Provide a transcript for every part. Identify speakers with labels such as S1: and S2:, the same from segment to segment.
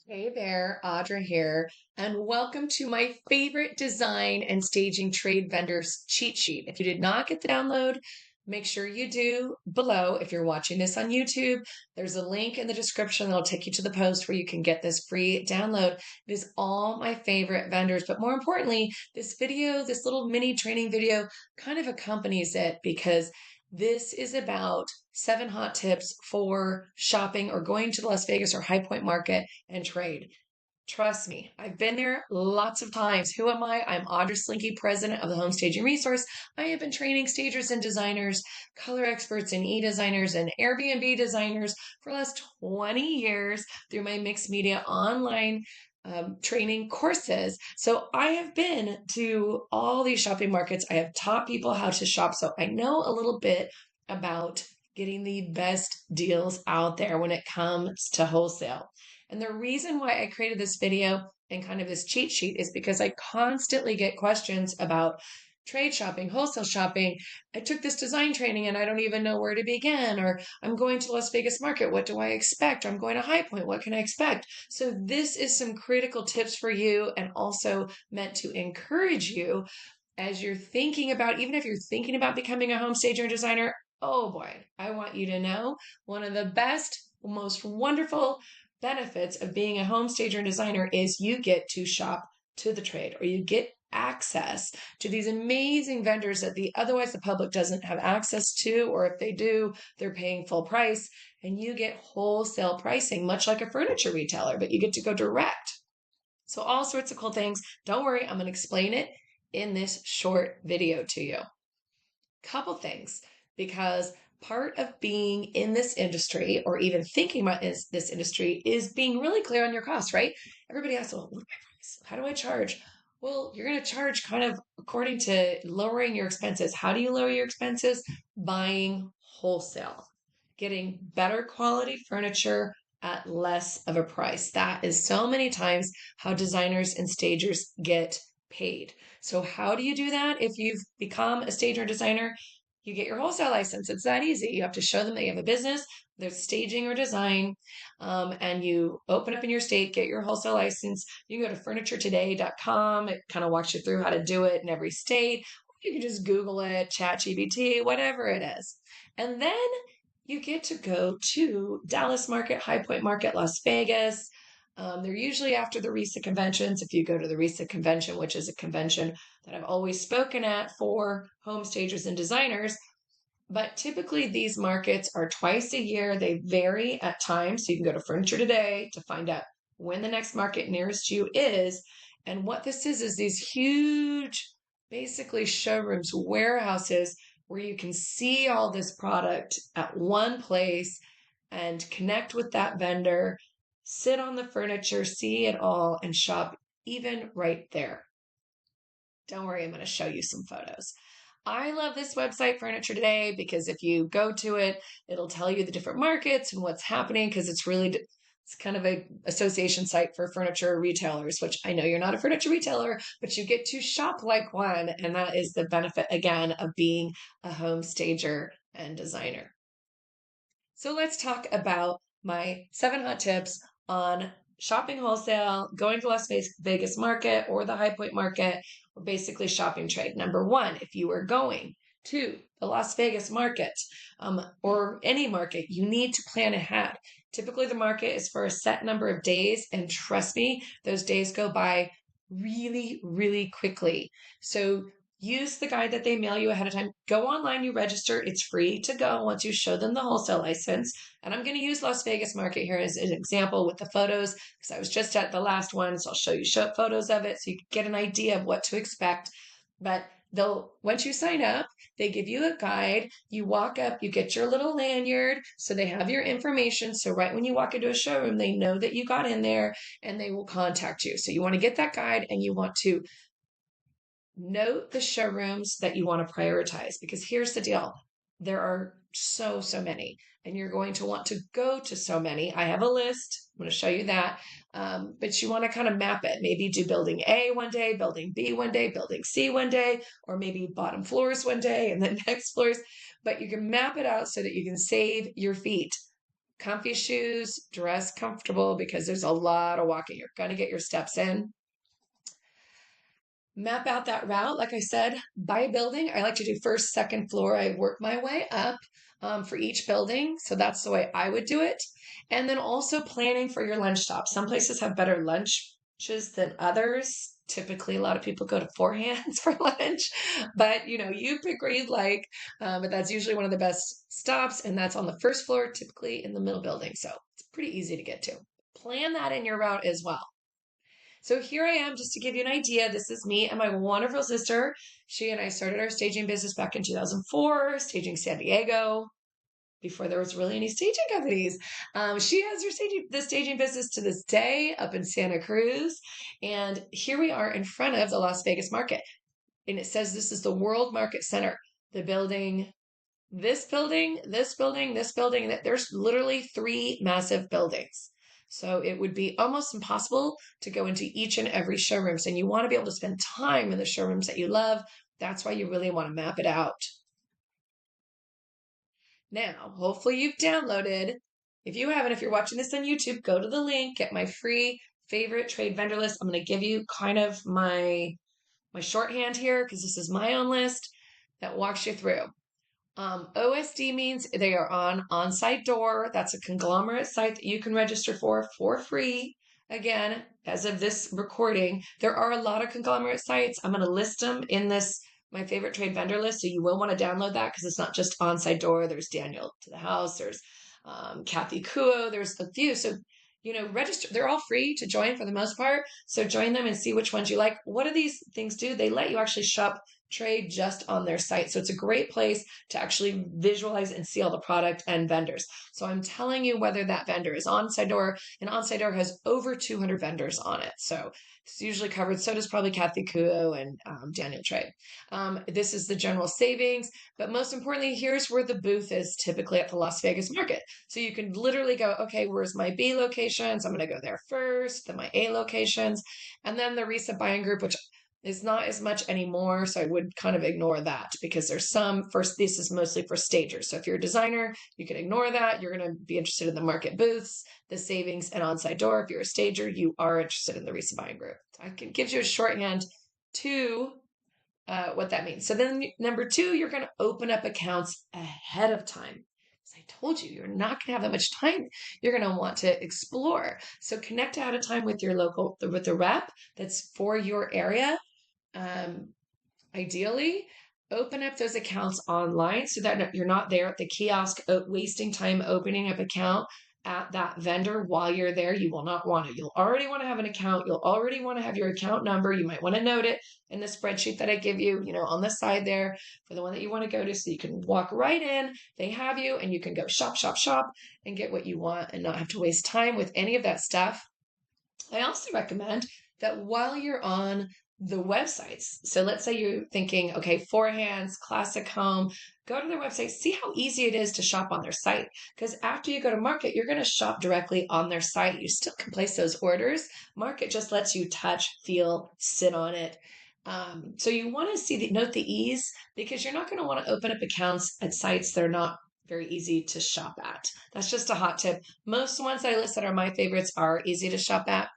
S1: Hey there, Audra here, and welcome to my favorite design and staging trade vendors cheat sheet. If you did not get the download, make sure you do below. If you're watching this on YouTube, there's a link in the description that'll take you to the post where you can get this free download. It is all my favorite vendors, but more importantly, this video, this little mini training video kind of accompanies it because this is about 7 hot tips for shopping or going to the Las Vegas or High Point Market and trade. Trust me, I've been there lots of times. Who am I? I'm Audra Slinky, president of the Home Staging Resource. I have been training stagers and designers, color experts and e-designers and Airbnb designers for the last 20 years through my mixed media online training courses. So I have been to all these shopping markets. I have taught people how to shop. So I know a little bit about getting the best deals out there when it comes to wholesale. And the reason why I created this video and kind of this cheat sheet is because I constantly get questions about trade shopping, wholesale shopping. I took this design training and I don't even know where to begin. Or I'm going to Las Vegas market. What do I expect? Or I'm going to High Point. What can I expect? So this is some critical tips for you and also meant to encourage you as you're thinking about, even if you're thinking about becoming a home stager and designer. Oh boy, I want you to know one of the best, most wonderful benefits of being a home stager and designer is you get to shop to the trade, or you get access to these amazing vendors that otherwise the public doesn't have access to, or if they do, they're paying full price, and you get wholesale pricing, much like a furniture retailer, but you get to go direct. So all sorts of cool things. Don't worry, I'm going to explain it in this short video to you. Couple things, because part of being in this industry or even thinking about this industry is being really clear on your costs, right? Everybody asks, well, what's my price? How do I charge? Well, you're going to charge kind of according to lowering your expenses. How do you lower your expenses? Buying wholesale, getting better quality furniture at less of a price. That is so many times how designers and stagers get paid. So how do you do that? If you've become a stager or designer, you get your wholesale license. It's that easy. You have to show them that you have a business, there's staging or design, and you open up in your state, get your wholesale license. You can go to furnituretoday.com. It kind of walks you through how to do it in every state. You can just Google it, ChatGPT, whatever it is. And then you get to go to Dallas Market, High Point Market, Las Vegas. They're usually after the RISA conventions. If you go to the RISA convention, which is a convention that I've always spoken at for home stagers and designers, but typically these markets are twice a year. They vary at times. So you can go to Furniture Today to find out when the next market nearest you is. And what this is these huge, basically showrooms, warehouses where you can see all this product at one place and connect with that vendor, sit on the furniture, see it all, and shop even right there. Don't worry, I'm going to show you some photos. I love this website, Furniture Today, because if you go to it, it'll tell you the different markets and what's happening, because it's kind of a association site for furniture retailers, which I know you're not a furniture retailer, but you get to shop like one. And that is the benefit, again, of being a home stager and designer. So let's talk about my 7 hot tips on shopping wholesale, going to Las Vegas market or the High Point market, or basically shopping trade. Number one, if you are going to the Las Vegas market or any market, you need to plan ahead. Typically, the market is for a set number of days, and trust me, those days go by really, really quickly. So use the guide that they mail you ahead of time. Go online, you register. It's free to go once you show them the wholesale license. And I'm going to use Las Vegas market here as an example with the photos because I was just at the last one. So I'll show you photos of it so you can get an idea of what to expect. But once you sign up, they give you a guide. You walk up, you get your little lanyard. So they have your information. So right when you walk into a showroom, they know that you got in there and they will contact you. So you want to get that guide and you want to note the showrooms that you want to prioritize, because here's the deal. There are so many, and you're going to want to go to so many. I have a list. I'm going to show you that. But you want to kind of map it. Maybe do building A one day, building B one day, building C one day, or maybe bottom floors one day and then next floors. But you can map it out so that you can save your feet. comfy shoes, dress comfortable because there's a lot of walking. You're going to get your steps in. Map out that route. Like I said, by building, I like to do first, second floor. I work my way up for each building. So that's the way I would do it. And then also planning for your lunch stop. Some places have better lunches than others. Typically, a lot of people go to Four Hands for lunch, but you pick where you'd like. But that's usually one of the best stops, and that's on the first floor, typically in the middle building. So it's pretty easy to get to. Plan that in your route as well. So here I am, just to give you an idea. This is me and my wonderful sister. She and I started our staging business back in 2004, staging San Diego, before there was really any staging companies. She has the staging business to this day up in Santa Cruz. And here we are in front of the Las Vegas market. And it says this is the World Market Center. The building, this building, this building, this building, that there's literally 3 massive buildings. So it would be almost impossible to go into each and every showrooms, and you want to be able to spend time in the showrooms that you love. That's why you really want to map it out. Now, hopefully you've downloaded. If you haven't, if you're watching this on YouTube, go to the link, get my free favorite trade vendor list. I'm going to give you kind of my shorthand here because this is my own list that walks you through. OSD means they are on-site door. That's a conglomerate site that you can register for free. Again, as of this recording, there are a lot of conglomerate sites. I'm going to list them in this my favorite trade vendor list, so you will want to download that because it's not just on-site door. There's Daniel to the House. There's Kathy Kuo. There's a few. So register. They're all free to join for the most part. So join them and see which ones you like. What do these things do? They let you actually shop trade just on their site. So it's a great place to actually visualize and see all the product and vendors. So I'm telling you whether that vendor is on-site door, and on-site door has over 200 vendors on it. So it's usually covered. So does probably Kathy Kuo and Daniel Trade. This is the general savings, but most importantly, here's where the booth is typically at the Las Vegas market. So you can literally go, okay, where's my B locations? I'm going to go there first, then my A locations, and then the recent buying group, which is not as much anymore. So I would kind of ignore that because there's this is mostly for stagers. So if you're a designer, you can ignore that. You're going to be interested in the market booths, the savings, and on-site door. If you're a stager, you are interested in the recent buying group. So it gives you a shorthand to what that means. So then number 2, you're going to open up accounts ahead of time. As I told you, you're not going to have that much time. You're going to want to explore. So connect ahead of time with with the rep that's for your area. Ideally, open up those accounts online so that you're not there at the kiosk wasting time opening up account at that vendor while you're there. You will not want to. You'll already want to have an account. You'll already want to have your account number. You might want to note it in the spreadsheet that I give you, on the side there for the one that you want to go to, so you can walk right in. They have you, and you can go shop, shop, shop, and get what you want and not have to waste time with any of that stuff. I also recommend that while you're on the websites, so let's say you're thinking, okay, Four Hands, Classic Home, go to their website, see how easy it is to shop on their site. Because after you go to Market, you're going to shop directly on their site. You still can place those orders. Market just lets you touch, feel, sit on it. So you want to note the ease, because you're not going to want to open up accounts at sites that are not very easy to shop at. That's just a hot tip. Most ones that I list that are my favorites are easy to shop at.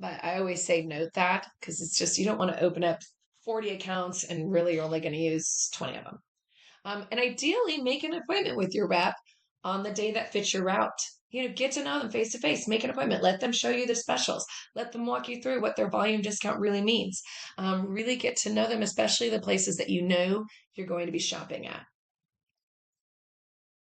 S1: But I always say note that, because it's just, you don't want to open up 40 accounts and really you're only going to use 20 of them. And ideally, make an appointment with your rep on the day that fits your route. Get to know them face to face, make an appointment, let them show you the specials, let them walk you through what their volume discount really means. Really get to know them, especially the places that you're going to be shopping at.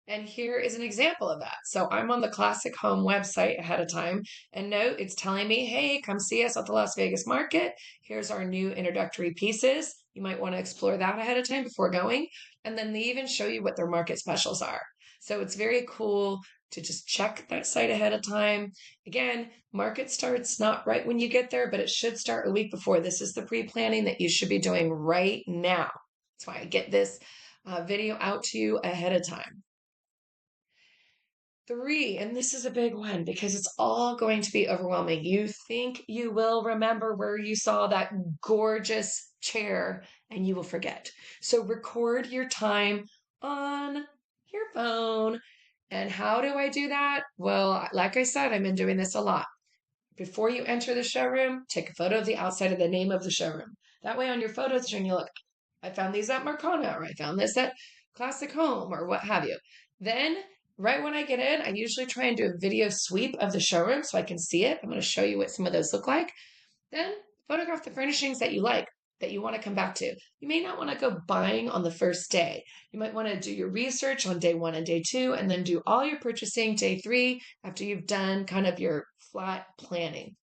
S1: And here is an example of that. So I'm on the Classic Home website ahead of time, and note it's telling me, hey, come see us at the Las Vegas market. Here's our new introductory pieces. You might want to explore that ahead of time before going. And then they even show you what their market specials are. So it's very cool to just check that site ahead of time. Again, market starts not right when you get there, but it should start a week before. This is the pre-planning that you should be doing right now. That's why I get this video out to you ahead of time. 3, and this is a big one because it's all going to be overwhelming. You think you will remember where you saw that gorgeous chair, and you will forget. So record your time on your phone. And how do I do that? Well, like I said, I've been doing this a lot. Before you enter the showroom, take a photo of the outside of the name of the showroom. That way on your photo screen, you look, I found these at Marcona, or I found this at Classic Home, or what have you. Then, right when I get in, I usually try and do a video sweep of the showroom so I can see it. I'm going to show you what some of those look like. Then photograph the furnishings that you like, that you want to come back to. You may not want to go buying on the first day. You might want to do your research on day 1 and day 2, and then do all your purchasing day 3 after you've done kind of your flat planning.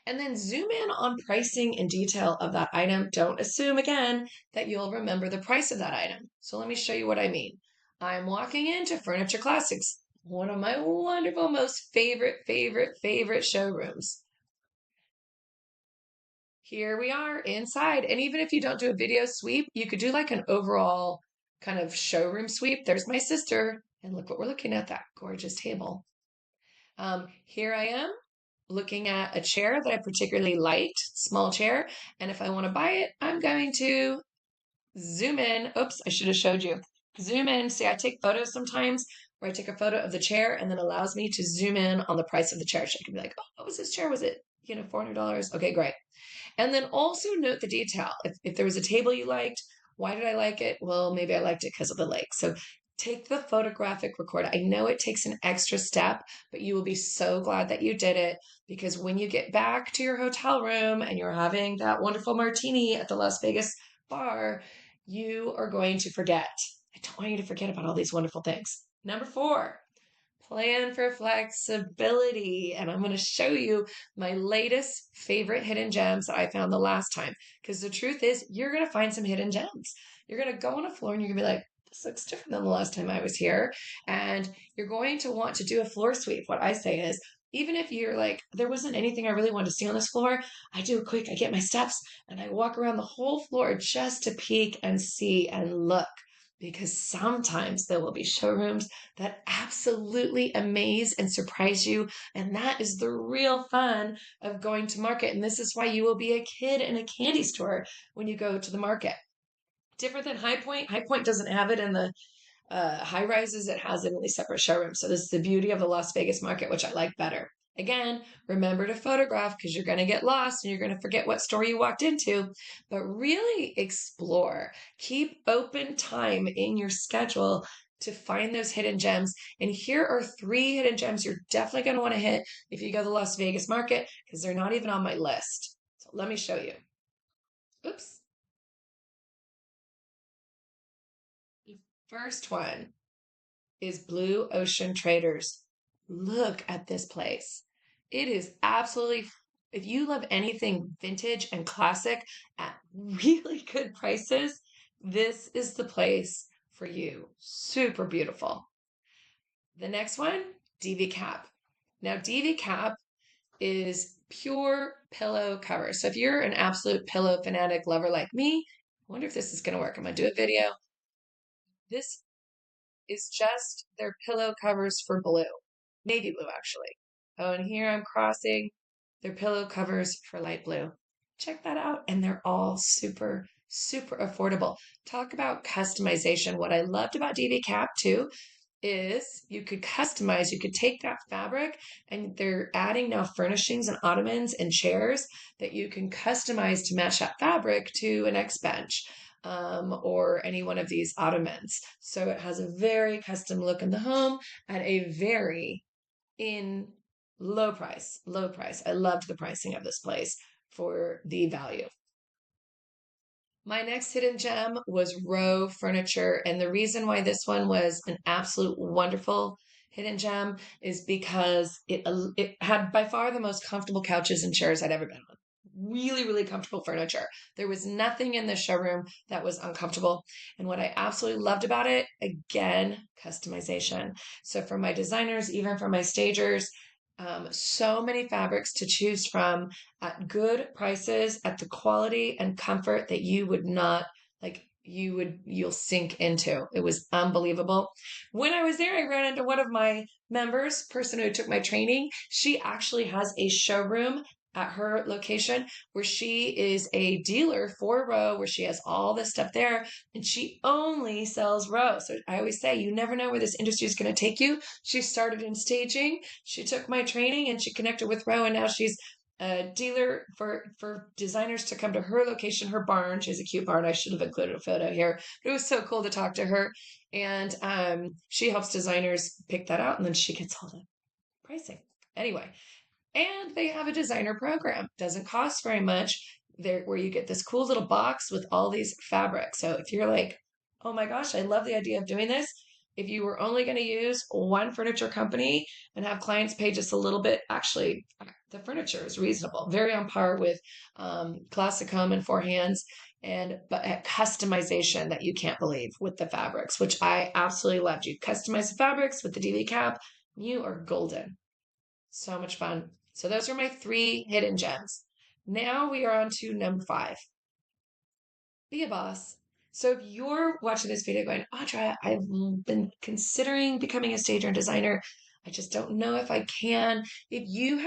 S1: And then zoom in on pricing and detail of that item. Don't assume again that you'll remember the price of that item. So let me show you what I mean. I'm walking into Furniture Classics, one of my wonderful, most favorite showrooms. Here we are inside. And even if you don't do a video sweep, you could do like an overall kind of showroom sweep. There's my sister. And look what we're looking at, that gorgeous table. Here I am looking at a chair that I particularly liked, small chair. And if I want to buy it, I'm going to zoom in. Oops, I should have showed you. Zoom in. See, I take photos sometimes where I take a photo of the chair and then allows me to zoom in on the price of the chair. So I can be like, oh, what was this chair? Was it, $400? Okay, great. And then also note the detail. If there was a table you liked, why did I like it? Well, maybe I liked it because of the lake. So take the photographic record. I know it takes an extra step, but you will be so glad that you did it, because when you get back to your hotel room and you're having that wonderful martini at the Las Vegas bar, you are going to forget. I don't want you to forget about all these wonderful things. Number 4, plan for flexibility. And I'm going to show you my latest favorite hidden gems that I found the last time. Because the truth is, you're going to find some hidden gems. You're going to go on a floor and you're going to be like, this looks different than the last time I was here. And you're going to want to do a floor sweep. What I say is, even if you're like, there wasn't anything I really wanted to see on this floor, I get my steps and I walk around the whole floor just to peek and see and look. Because sometimes there will be showrooms that absolutely amaze and surprise you. And that is the real fun of going to market. And this is why you will be a kid in a candy store when you go to the market. Different than High Point. High Point doesn't have it in the high rises, it has it in these separate showrooms. So this is the beauty of the Las Vegas market, which I like better. Again, remember to photograph because you're going to get lost and you're going to forget what store you walked into, but really explore. Keep open time in your schedule to find those hidden gems. And here are 3 hidden gems you're definitely going to want to hit if you go to the Las Vegas market, because they're not even on my list. So let me show you. Oops. The first one is Blue Ocean Traders. Look at this place. It is absolutely, if you love anything vintage and classic at really good prices, this is the place for you. Super beautiful. The next one, DV Cap. Now, DV Cap is pure pillow cover. So if you're an absolute pillow fanatic lover like me, I wonder if this is going to work. I'm going to do a video. This is just their pillow covers for blue, navy blue actually. Oh, and here I'm crossing their pillow covers for light blue. Check that out. And they're all super, super affordable. Talk about customization. What I loved about DV Cap too is you could customize, you could take that fabric, and they're adding now furnishings and ottomans and chairs that you can customize to match that fabric to an X bench. Or any one of these ottomans. So it has a very custom look in the home at a very low price. I loved the pricing of this place for the value. My next hidden gem was Row Furniture. And the reason why this one was an absolute wonderful hidden gem is because it had by far the most comfortable couches and chairs I'd ever been on. Really, really comfortable furniture. There was nothing in the showroom that was uncomfortable. And what I absolutely loved about it, again, customization. So for my designers, even for my stagers, so many fabrics to choose from at good prices, at the quality and comfort that you would not like you'll sink into. It was unbelievable. When I was there, I ran into one of my members, person who took my training. She actually has a showroom at her location where she is a dealer for Row, where she has all this stuff there and she only sells Row. So I always say, you never know where this industry is going to take you. She started in staging. She took my training and she connected with Row, and now she's a dealer for designers to come to her location, her barn. She has a cute barn. I should have included a photo here, but it was so cool to talk to her. And she helps designers pick that out, and then she gets all the pricing. Anyway, and they have a designer program. Doesn't cost very much. There, where you get this cool little box with all these fabrics. So if you're like, oh my gosh, I love the idea of doing this. If you were only going to use one furniture company and have clients pay just a little bit, actually, the furniture is reasonable, very on par with classic home and four hands, and but customization that you can't believe with the fabrics, which I absolutely loved. You customize the fabrics with the DV cap, you are golden. So much fun. So those are my 3 hidden gems. Now we are on to number 5. Be a boss. So if you're watching this video going, Audra, I've been considering becoming a stager and designer. I just don't know if I can. If you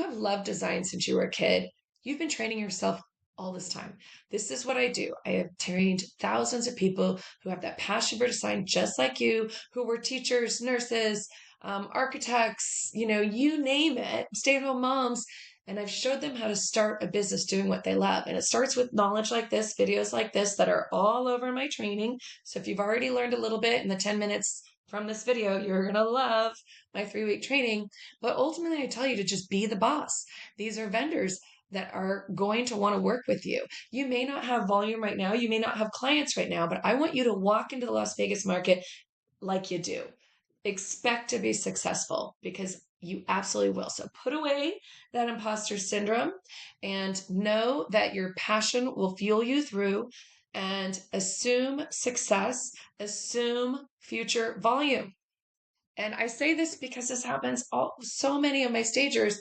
S1: have loved design since you were a kid, you've been training yourself all this time. This is what I do. I have trained thousands of people who have that passion for design, just like you, who were teachers, nurses, architects, you name it, stay-at-home moms. And I've showed them how to start a business doing what they love. And it starts with knowledge like this, videos like this that are all over my training. So if you've already learned a little bit in the 10 minutes from this video, you're going to love my 3-week training. But ultimately, I tell you to just be the boss. These are vendors that are going to want to work with you. You may not have volume right now. You may not have clients right now, but I want you to walk into the Las Vegas market like you do. Expect to be successful because you absolutely will. So put away that imposter syndrome and know that your passion will fuel you through, and assume success, assume future volume. And I say this because this happens so many of my stagers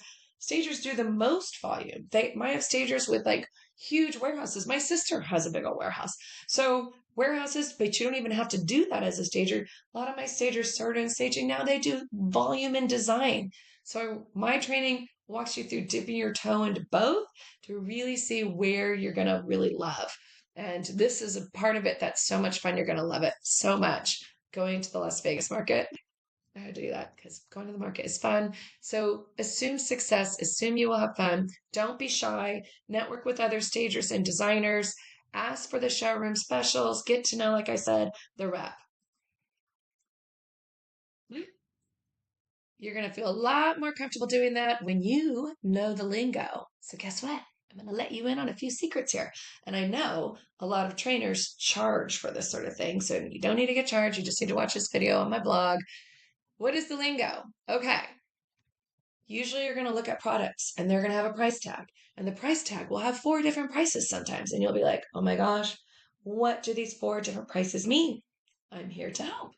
S1: do the most volume. They might have stagers with like huge warehouses. My sister has a big old warehouse. So warehouses, but you don't even have to do that as a stager. A lot of my stagers started in staging. Now they do volume and design. So my training walks you through dipping your toe into both to really see where you're going to really love. And this is a part of it that's so much fun. You're going to love it so much. Going to the Las Vegas market, I had to do that because going to the market is fun. So assume success, assume you will have fun. Don't be shy. Network with other stagers and designers. Ask for the showroom specials. Get to know, like I said, the rep. You're going to feel a lot more comfortable doing that when you know the lingo. So guess what? I'm going to let you in on a few secrets here. And I know a lot of trainers charge for this sort of thing. So you don't need to get charged. You just need to watch this video on my blog. What is the lingo? Okay. Usually you're going to look at products and they're going to have a price tag. And the price tag will have 4 different prices sometimes. And you'll be like, oh my gosh, what do these 4 different prices mean? I'm here to help.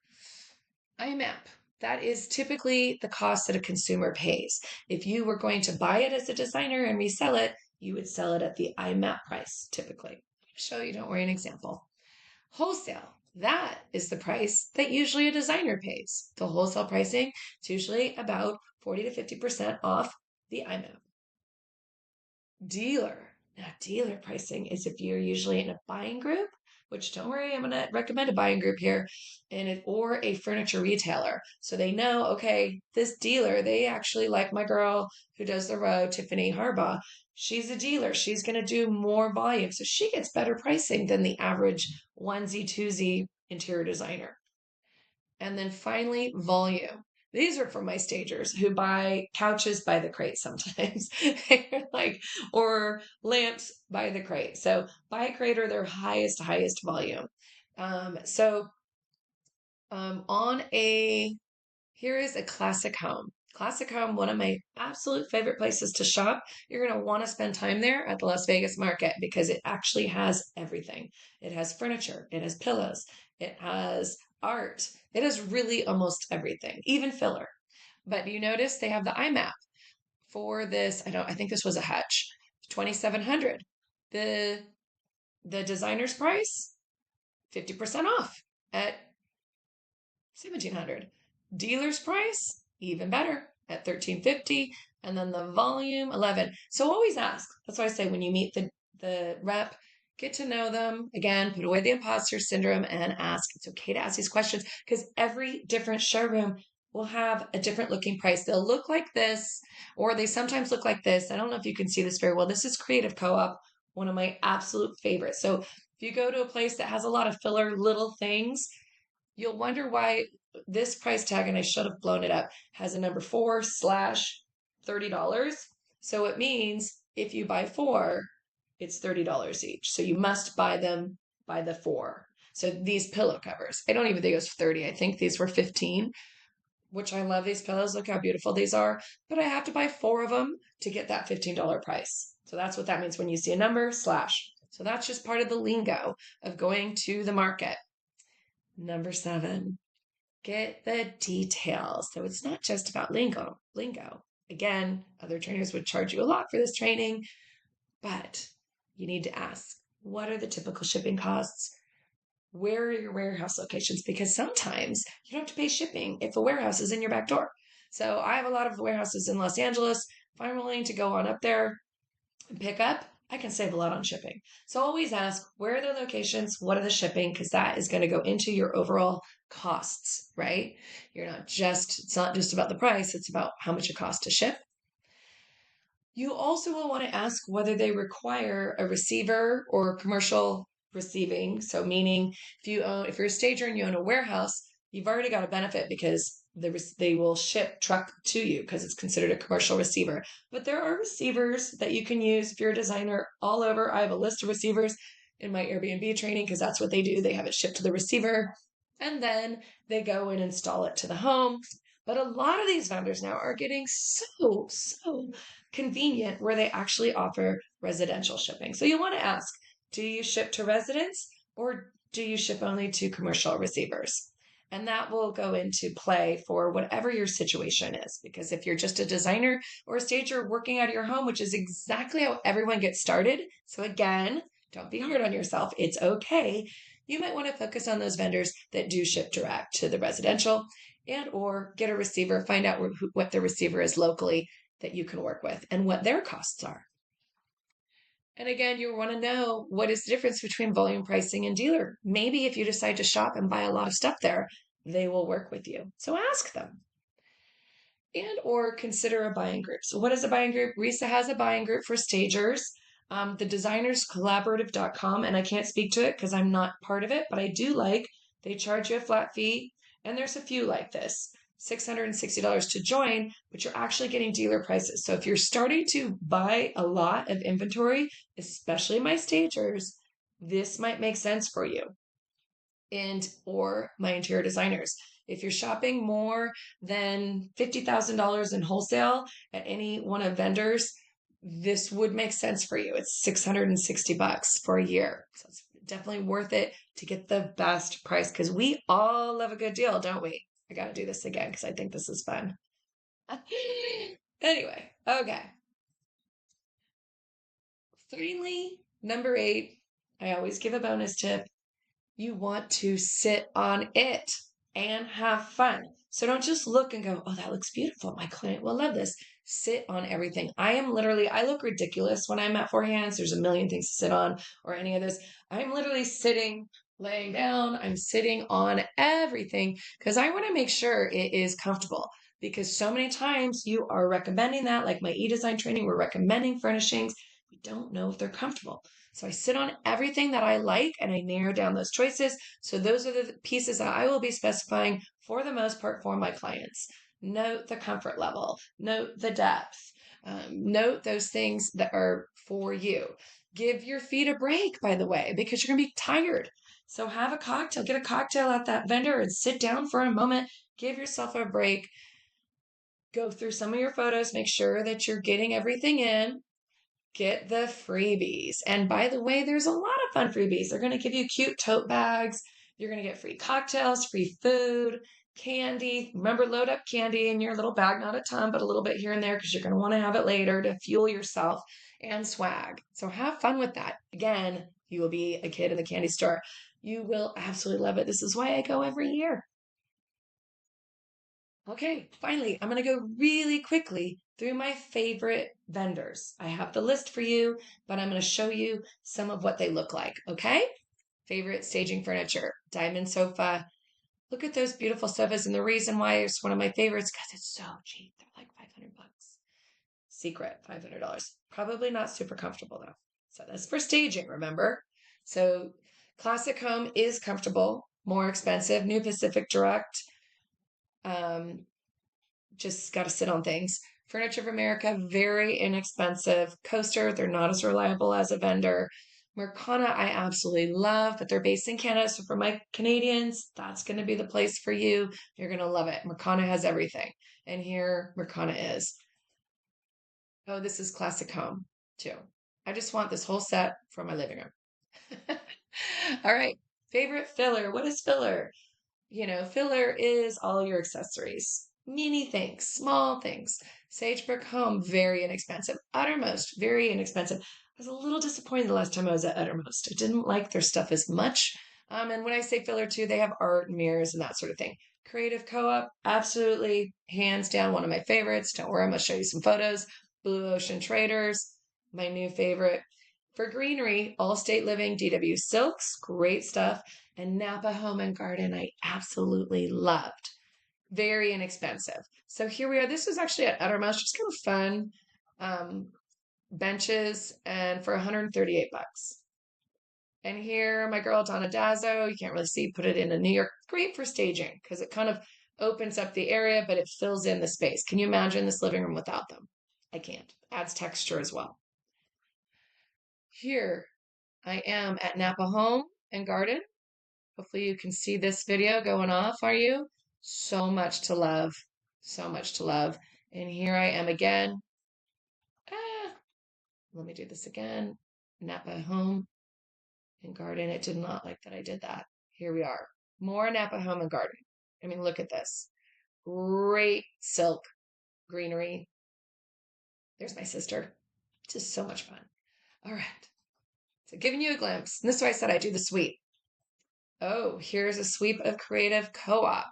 S1: IMAP. That is typically the cost that a consumer pays. If you were going to buy it as a designer and resell it, you would sell it at the IMAP price typically. I'll show you, don't worry, an example. Wholesale. That is the price that usually a designer pays. The wholesale pricing is usually about 40 to 50% off the IMAP. Dealer. Now, dealer pricing is if you're usually in a buying group, which don't worry, I'm going to recommend a buying group here, or a furniture retailer. So they know, okay, this dealer, they actually like my girl who does the row, Tiffany Harbaugh. She's a dealer. She's going to do more volume. So she gets better pricing than the average onesie, twosie interior designer. And then finally, volume. These are for my stagers who buy couches by the crate sometimes, or lamps by the crate. So by a crate are their highest volume. Here is a classic home. Classic home, one of my absolute favorite places to shop. You're going to want to spend time there at the Las Vegas market because it actually has everything. It has furniture. It has pillows. It has art. It has really almost everything, even filler. But you notice they have the IMAP for this. I think this was a Hutch, 2,700. The designer's price, 50% off at 1,700. Dealer's price, even better, at 1,350. and then the volume 11. So always ask. That's why I say when you meet the rep, get to know them. Again, put away the imposter syndrome and ask. It's okay to ask these questions because every different showroom will have a different looking price. They'll look like this, or they sometimes look like this. I don't know if you can see this very well. This is Creative Co-op, one of my absolute favorites. So if you go to a place that has a lot of filler little things, you'll wonder why this price tag, and I should have blown it up, has a number 4/$30. So it means if you buy four, it's $30 each. So you must buy them by the four. So these pillow covers, I don't even think it was 30. I think these were 15, which I love these pillows. Look how beautiful these are. But I have to buy four of them to get that $15 price. So that's what that means when you see a number slash. So that's just part of the lingo of going to the market. Number 7, get the details. So it's not just about lingo. Again, other trainers would charge you a lot for this training, but you need to ask, what are the typical shipping costs? Where are your warehouse locations? Because sometimes you don't have to pay shipping if a warehouse is in your back door. So I have a lot of warehouses in Los Angeles. If I'm willing to go on up there and pick up, I can save a lot on shipping. So always ask, where are the locations? What are the shipping? Because that is going to go into your overall costs, right? It's not just about the price, it's about how much it costs to ship. You also will want to ask whether they require a receiver or commercial receiving. So meaning if you're a stager and you own a warehouse, you've already got a benefit because they will ship truck to you because it's considered a commercial receiver. But there are receivers that you can use if you're a designer all over. I have a list of receivers in my Airbnb training because that's what they do. They have it shipped to the receiver and then they go and install it to the home. But a lot of these vendors now are getting so convenient where they actually offer residential shipping. So you want to ask, do you ship to residents or do you ship only to commercial receivers? And that will go into play for whatever your situation is. Because if you're just a designer or a stager working out of your home, which is exactly how everyone gets started. So again, don't be hard on yourself. It's okay. You might want to focus on those vendors that do ship direct to the residential and or get a receiver, find out what the receiver is locally that you can work with and what their costs are. And again, you want to know what is the difference between volume pricing and dealer. Maybe if you decide to shop and buy a lot of stuff there, they will work with you. So ask them. And or consider a buying group. So what is a buying group? Risa has a buying group for stagers, the designerscollaborative.com, and I can't speak to it because I'm not part of it, but I do they charge you a flat fee, and there's a few like this. $660 to join, but you're actually getting dealer prices. So if you're starting to buy a lot of inventory, especially my stagers, this might make sense for you. And or my interior designers. If you're shopping more than $50,000 in wholesale at any one of vendors, this would make sense for you. It's $660 for a year. So it's definitely worth it to get the best price because we all love a good deal, don't we? I got to do this again because I think this is fun. Anyway, okay. Finally, number 8, I always give a bonus tip. You want to sit on it and have fun. So don't just look and go, oh, that looks beautiful. My client will love this. Sit on everything. I look ridiculous when I'm at Four Hands. There's a million things to sit on or any of this. I'm literally sitting, laying down. I'm sitting on everything because I want to make sure it is comfortable because so many times you are recommending that, like my e-design training, we're recommending furnishings. We don't know if they're comfortable. So I sit on everything that I like and I narrow down those choices. So those are the pieces that I will be specifying for the most part for my clients. Note the comfort level, note the depth, note those things that are for you. Give your feet a break, by the way, because you're going to be tired. So have a cocktail, get a cocktail at that vendor and sit down for a moment. Give yourself a break. Go through some of your photos, make sure that you're getting everything in. Get the freebies. And by the way, there's a lot of fun freebies. They're going to give you cute tote bags. You're going to get free cocktails, free food, candy. Remember, load up candy in your little bag, not a ton, but a little bit here and there because you're going to want to have it later to fuel yourself, and swag. So have fun with that. Again, you will be a kid in the candy store. You will absolutely love it. This is why I go every year. Okay, finally, I'm going to go really quickly through my favorite vendors. I have the list for you, but I'm going to show you some of what they look like, okay? Favorite staging furniture, diamond sofa. Look at those beautiful sofas. And the reason why it's one of my favorites, because it's so cheap. They're like 500 bucks. Secret, $500. Probably not super comfortable though. So that's for staging, remember? So Classic Home is comfortable, more expensive. New Pacific Direct, just got to sit on things. Furniture of America, very inexpensive. Coaster, they're not as reliable as a vendor. Mercana, I absolutely love, but they're based in Canada. So for my Canadians, that's going to be the place for you. You're going to love it. Mercana has everything. And here, Mercana is. Oh, this is Classic Home too. I just want this whole set for my living room. All right. Favorite filler. What is filler? Filler is all your accessories, mini things, small things. Sagebrook Home, very inexpensive. Uttermost, very inexpensive. I was a little disappointed the last time I was at Uttermost. I didn't like their stuff as much. And when I say filler too, they have art, mirrors, and that sort of thing. Creative Co-op, absolutely, hands down, one of my favorites. Don't worry, I'm going to show you some photos. Blue Ocean Traders, my new favorite. For greenery, Allstate Living, DW Silks, great stuff. And Napa Home and Garden, I absolutely loved. Very inexpensive. So here we are. This was actually at Uttermost, just kind of fun. Benches, and for 138 bucks. And here, my girl Donna Dazzo, you can't really see, put it in a New York. Great for staging because it kind of opens up the area, but it fills in the space. Can you imagine this living room without them? I can't. Adds texture as well. Here I am at Napa Home and Garden. Hopefully you can see this video going off, are you? So much to love. So much to love. And here I am again. Let me do this again. Napa Home and Garden. It did not like that I did that. Here we are. More Napa Home and Garden. I mean, look at this. Great silk greenery. There's my sister. Just so much fun. All right. So giving you a glimpse. And this is why I said I do the sweep. Oh, here's a sweep of Creative Co-op.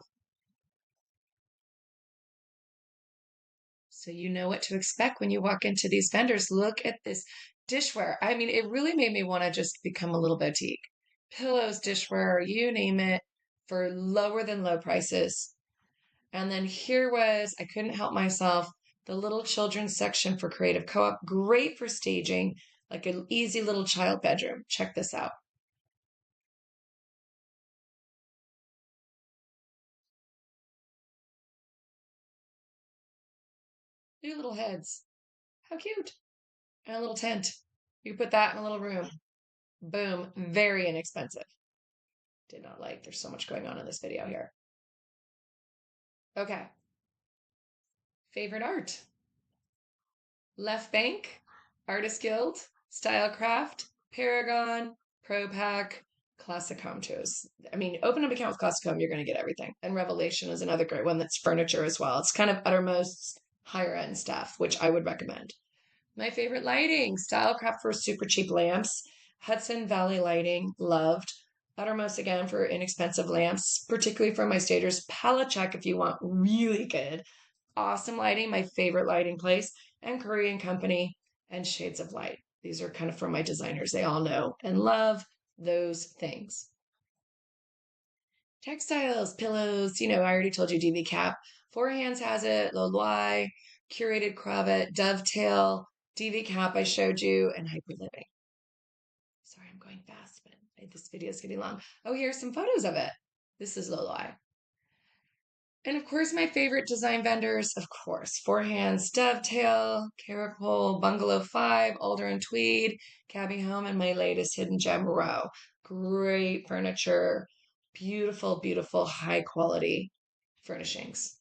S1: So you know what to expect when you walk into these vendors. Look at this dishware. I mean, it really made me want to just become a little boutique. Pillows, dishware, you name it, for lower than low prices. And then here was, I couldn't help myself, the little children's section for Creative Co-op. Great for staging, like an easy little child bedroom. Check this out. New little heads. How cute. And a little tent. You put that in a little room. Boom. Very inexpensive. Did not like. There's so much going on in this video here. Okay. Favorite art. Left Bank, Artist Guild, Stylecraft, Paragon, ProPack, Classic Home tools. I mean, open an account with Classic Home, you're going to get everything. And Revelation is another great one that's furniture as well. It's kind of Uttermost higher end stuff, which I would recommend. My favorite lighting, Stylecraft for super cheap lamps, Hudson Valley Lighting, loved. Uttermost again for inexpensive lamps, particularly for my stagers. Palachuk if you want really good. Awesome lighting, my favorite lighting place, and Curry and Company and Shades of Light. These are kind of from my designers. They all know and love those things. Textiles, pillows, I already told you DV Cap. Four Hands has it, Loloy, Curated Cravat, Dovetail, DV Cap I showed you, and Hyper Living. Sorry, I'm going fast, but this video is getting long. Oh, here's some photos of it. This is Loloy. And of course, my favorite design vendors, of course, Four Hands, Dovetail, Caracol, Bungalow 5, Alder and Tweed, Cabby Home, and my latest Hidden Gem Row. Great furniture, beautiful, beautiful, high quality furnishings.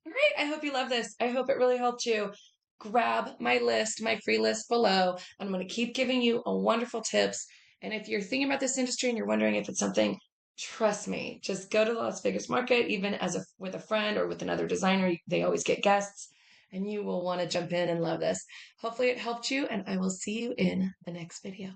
S1: All right, I hope you love this. I hope it really helped you. Grab my list, my free list below. I'm going to keep giving you wonderful tips. And if you're thinking about this industry and you're wondering if it's something, trust me, just go to the Las Vegas market, even with a friend or with another designer. They always get guests, and you will want to jump in and love this. Hopefully it helped you, and I will see you in the next video.